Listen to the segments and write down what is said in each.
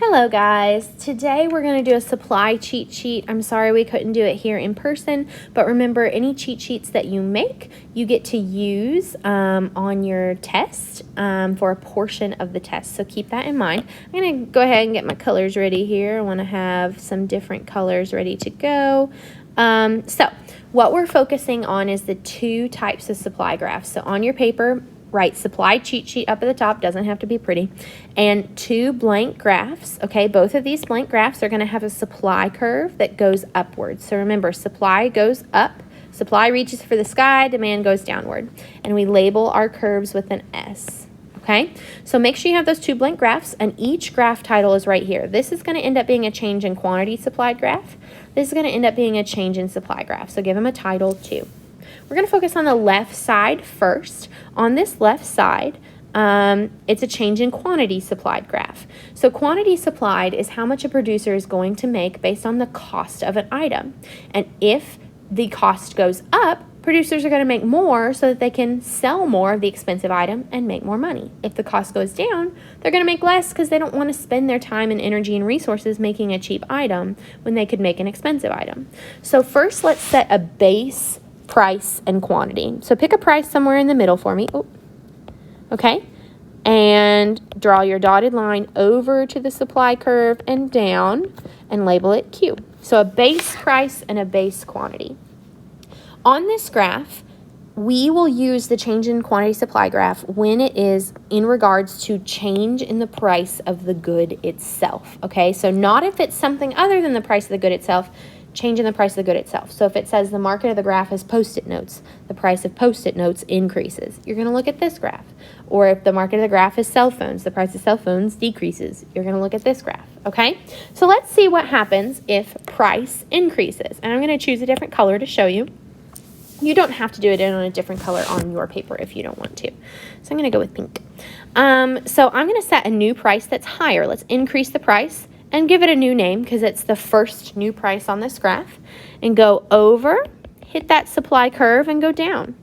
Hello guys, today we're going to do a supply cheat sheet. I'm sorry we couldn't do it here in person, but remember any cheat sheets that you make, you get to use on your test for a portion of the test. So keep that in mind. I'm going to go ahead and get my colors ready here. I want to have some different colors ready to go. So what we're focusing on is the two types of supply graphs. So on your paper, write supply cheat sheet up at the top, doesn't have to be pretty, and two blank graphs, okay? Both of these blank graphs are going to have a supply curve that goes upwards. So remember, supply goes up, supply reaches for the sky, demand goes downward. And we label our curves with an S, okay? So make sure you have those two blank graphs, and each graph title is right here. This is going to end up being a change in quantity supplied graph. This is going to end up being a change in supply graph. So give them a title too. We're going to focus on the left side first. On this left side, it's a change in quantity supplied graph. So quantity supplied is how much a producer is going to make based on the cost of an item. And if the cost goes up, producers are going to make more so that they can sell more of the expensive item and make more money. If the cost goes down, they're going to make less because they don't want to spend their time and energy and resources making a cheap item when they could make an expensive item. So first, let's set a base price and quantity. So pick a price somewhere in the middle for me. Oh, okay. And draw your dotted line over to the supply curve and down and label it Q. So a base price and a base quantity. On this graph, we will use the change in quantity supply graph when it is in regards to change in the price of the good itself. Okay, so not if it's something other than the price of the good itself, change in the price of the good itself. So if it says the market of the graph is Post-it notes, the price of Post-it notes increases. You're going to look at this graph. Or if the market of the graph is cell phones, the price of cell phones decreases. You're going to look at this graph, okay? So let's see what happens if price increases. And I'm going to choose a different color to show you. You don't have to do it in on a different color on your paper if you don't want to. So I'm going to go with pink. So I'm going to set a new price that's higher. Let's increase the price and give it a new name because it's the first new price on this graph, and go over, hit that supply curve, and go down.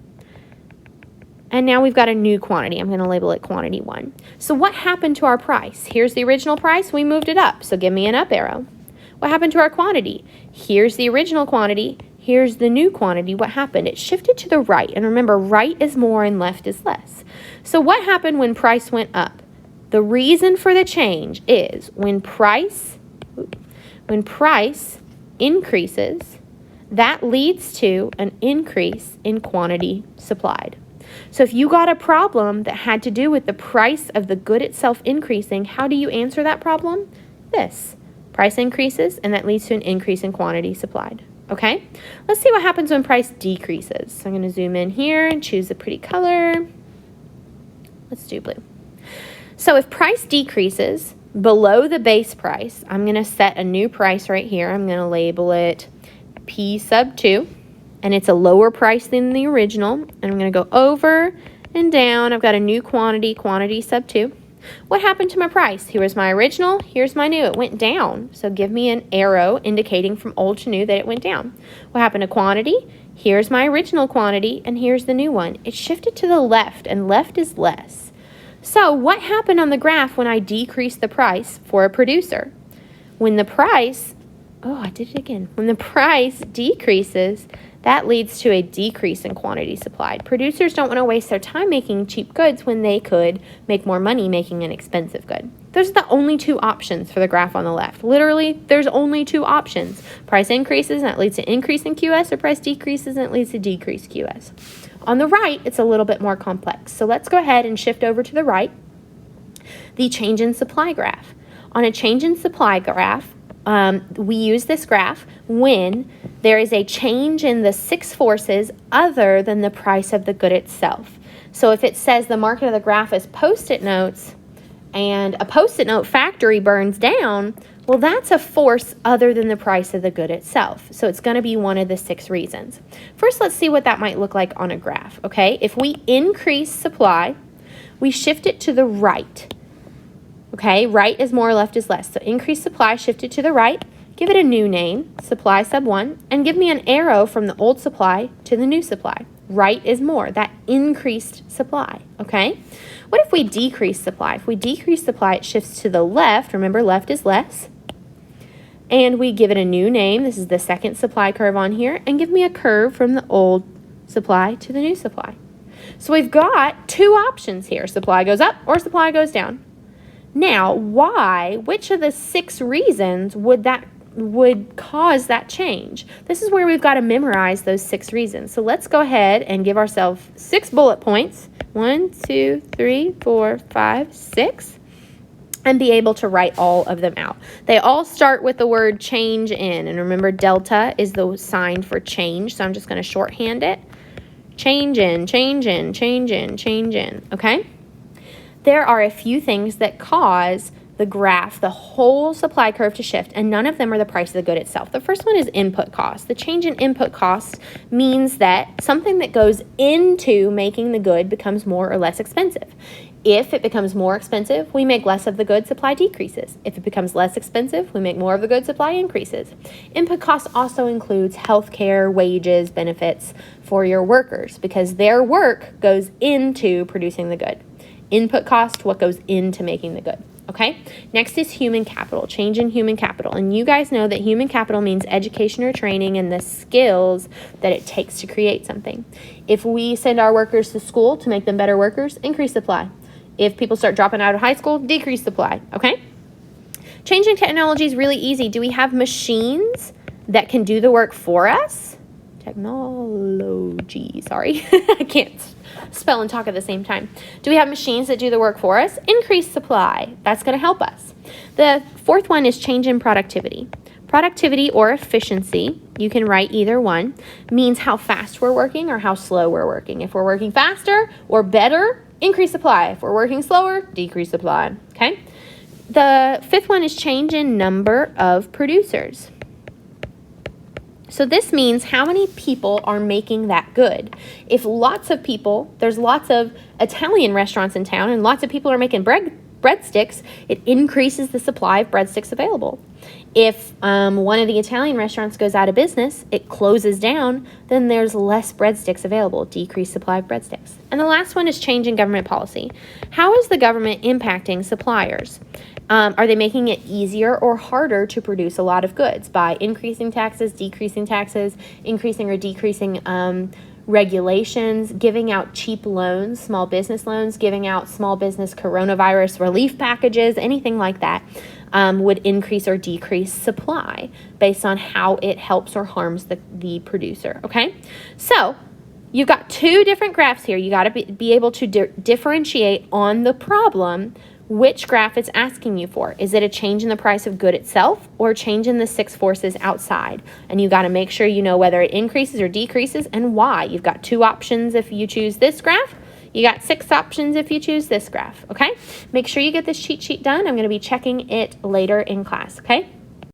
And now we've got a new quantity. I'm going to label it quantity 1. So what happened to our price? Here's the original price. We moved it up, so give me an up arrow. What happened to our quantity? Here's the original quantity. Here's the new quantity. What happened? It shifted to the right. And remember, right is more and left is less. So what happened when price went up? The reason for the change is when price increases, that leads to an increase in quantity supplied. So if you got a problem that had to do with the price of the good itself increasing, how do you answer that problem? This. Price increases, and that leads to an increase in quantity supplied. Okay? Let's see what happens when price decreases. So I'm going to zoom in here and choose a pretty color. Let's do blue. So if price decreases below the base price, I'm going to set a new price right here. I'm going to label it P sub 2, and it's a lower price than the original. And I'm going to go over and down. I've got a new quantity, quantity sub 2. What happened to my price? Here's my original, here's my new. It went down. So give me an arrow indicating from old to new that it went down. What happened to quantity? Here's my original quantity, and here's the new one. It shifted to the left, and left is less. So what happened on the graph when I decreased the price for a producer? When the price, when the price decreases, that leads to a decrease in quantity supplied. Producers don't want to waste their time making cheap goods when they could make more money making an expensive good. Those are the only two options for the graph on the left. Literally, there's only two options. Price increases, and that leads to increase in QS, or price decreases, and it leads to decreased QS. On the right, it's a little bit more complex. So let's go ahead and shift over to the right, the change in supply graph. On a change in supply graph, we use this graph when there is a change in the 6 forces other than the price of the good itself. So if it says the market of the graph is Post-it notes and a Post-it note factory burns down, well, that's a force other than the price of the good itself. So it's going to be one of the 6 reasons. First, let's see what that might look like on a graph, okay? If we increase supply, we shift it to the right. Okay, right is more, left is less. So increase supply, shift it to the right, give it a new name, supply sub 1, and give me an arrow from the old supply to the new supply. Right is more, that increased supply, okay? What if we decrease supply? If we decrease supply, it shifts to the left. Remember, left is less. And we give it a new name. This is the second supply curve on here. And give me a curve from the old supply to the new supply. So we've got two options here. Supply goes up or supply goes down. Now, which of the 6 reasons would cause that change? This is where we've got to memorize those 6 reasons. So let's go ahead and give ourselves 6 bullet points. 1, 2, 3, 4, 5, 6. And be able to write all of them out. They all start with the word change in. And remember, delta is the sign for change. So I'm just going to shorthand it. Change in, change in, change in, change in. Okay? There are a few things that cause the graph, the whole supply curve to shift, and none of them are the price of the good itself. The first one is input cost. The change in input cost means that something that goes into making the good becomes more or less expensive. If it becomes more expensive, we make less of the good, supply decreases. If it becomes less expensive, we make more of the good, supply increases. Input cost also includes healthcare, wages, benefits for your workers because their work goes into producing the good. Input cost, what goes into making the good. Okay, next is human capital, change in human capital. And you guys know that human capital means education or training and the skills that it takes to create something. If we send our workers to school to make them better workers, increase supply. If people start dropping out of high school, decrease supply. Okay, changing technology is really easy. Do we have machines that can do the work for us? Technology, sorry, I can't spell and talk at the same time. Do we have machines that do the work for us? Increase supply. That's going to help us. The fourth one is change in productivity. Productivity or efficiency, you can write either one, means how fast we're working or how slow we're working. If we're working faster or better, increase supply. If we're working slower, decrease supply. Okay? The fifth one is change in number of producers. So this means how many people are making that good. If lots of people, there's lots of Italian restaurants in town and lots of people are making breadsticks, it increases the supply of breadsticks available. If one of the Italian restaurants goes out of business, it closes down, then there's less breadsticks available, decreased supply of breadsticks. And the last one is change in government policy. How is the government impacting suppliers? Are they making it easier or harder to produce a lot of goods by increasing taxes, decreasing taxes, increasing or decreasing regulations, giving out cheap loans, small business loans, giving out small business coronavirus relief packages, anything like that would increase or decrease supply based on how it helps or harms the producer, okay? So you've got 2 different graphs here. You got to be able to differentiate on the problem which graph it's asking you for. Is it a change in the price of good itself or a change in the 6 forces outside? And you got to make sure you know whether it increases or decreases and why. You've got 2 options if you choose this graph. You got 6 options if you choose this graph, okay? Make sure you get this cheat sheet done. I'm going to be checking it later in class, okay?